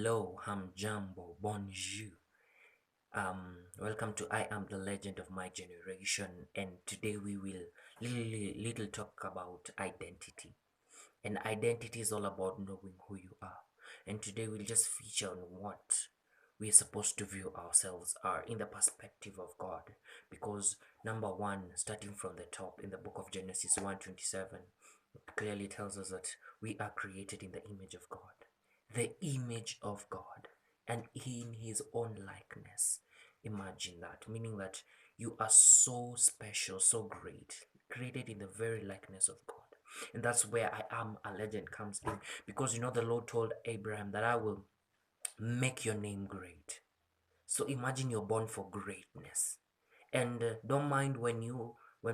Hello, hamjambo, bonjour. Welcome to I Am the Legend of My Generation, and today we will little talk about identity. And identity is all about knowing who you are. And today we'll just feature on what we're supposed to view ourselves are in the perspective of God. Because number one, starting from the top in the book of Genesis 1:27, clearly tells us that we are created in the image of God. The image of God, and in his own likeness. Imagine that, meaning that you are so special, so great, created in the very likeness of God. And that's where I am a legend comes in, because the Lord told Abraham that I will make your name great. So imagine you're born for greatness. And don't mind when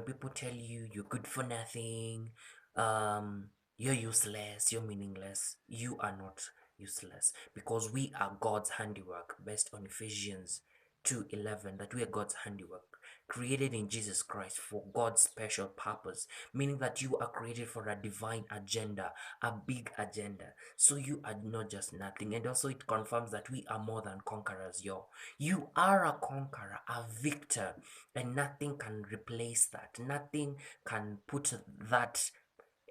people tell you you're good for nothing, you're useless, you're meaningless. You are not useless, because we are God's handiwork, based on Ephesians 2:11, that we are God's handiwork, created in Jesus Christ for God's special purpose, meaning that you are created for a divine agenda, a big agenda. So you are not just nothing. And also it confirms that we are more than conquerors. You are a conqueror, a victor, and nothing can replace that. Nothing can put that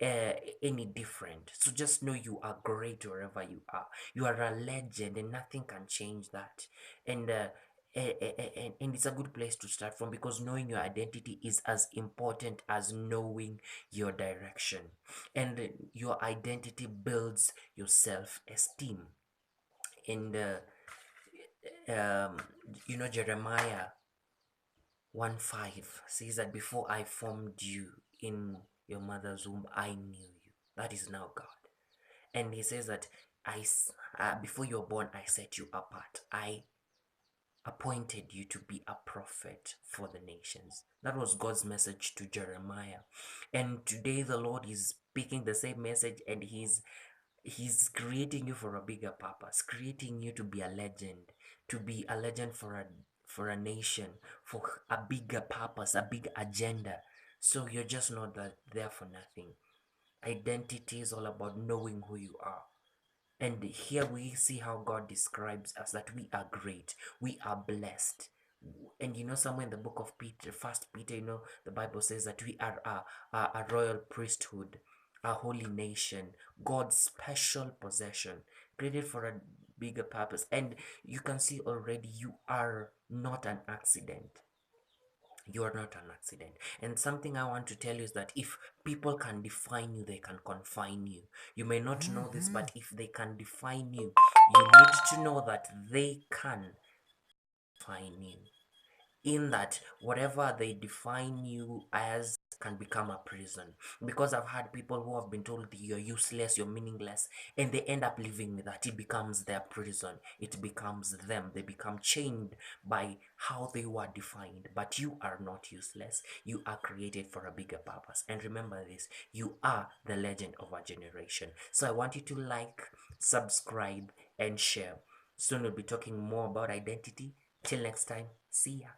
any different. So just know you are great wherever you are. You are a legend, and nothing can change that. And and it's a good place to start from, because knowing your identity is as important as knowing your direction. And your identity builds your self-esteem. And um, Jeremiah 1:5 says that before I formed you in your mother's womb, I knew you. That is now God. And he says that before you were born, I set you apart. I appointed you to be a prophet for the nations. That was God's message to Jeremiah. And today the Lord is speaking the same message, and He's creating you for a bigger purpose, creating you to be a legend, for a nation, for a bigger purpose, a big agenda. So you're just not there for nothing. Identity is all about knowing who you are. And here we see how God describes us, that we are great, we are blessed. And somewhere in the book of Peter, First Peter, the Bible says that we are a royal priesthood, a holy nation, God's special possession, created for a bigger purpose. And you can see already you are not an accident. You are not an accident. And something I want to tell you is that if people can define you, they can confine you. You may not know this, but if they can define you, you need to know that they can define you. In that, whatever they define you as can become a prison. Because I've had people who have been told you're useless, you're meaningless, and they end up living with that. It becomes their prison, it becomes them. They become chained by how they were defined. But you are not useless, you are created for a bigger purpose. And remember this, you are the legend of our generation. So I want you to like, subscribe, and share. Soon we'll be talking more about identity. Till next time, see ya.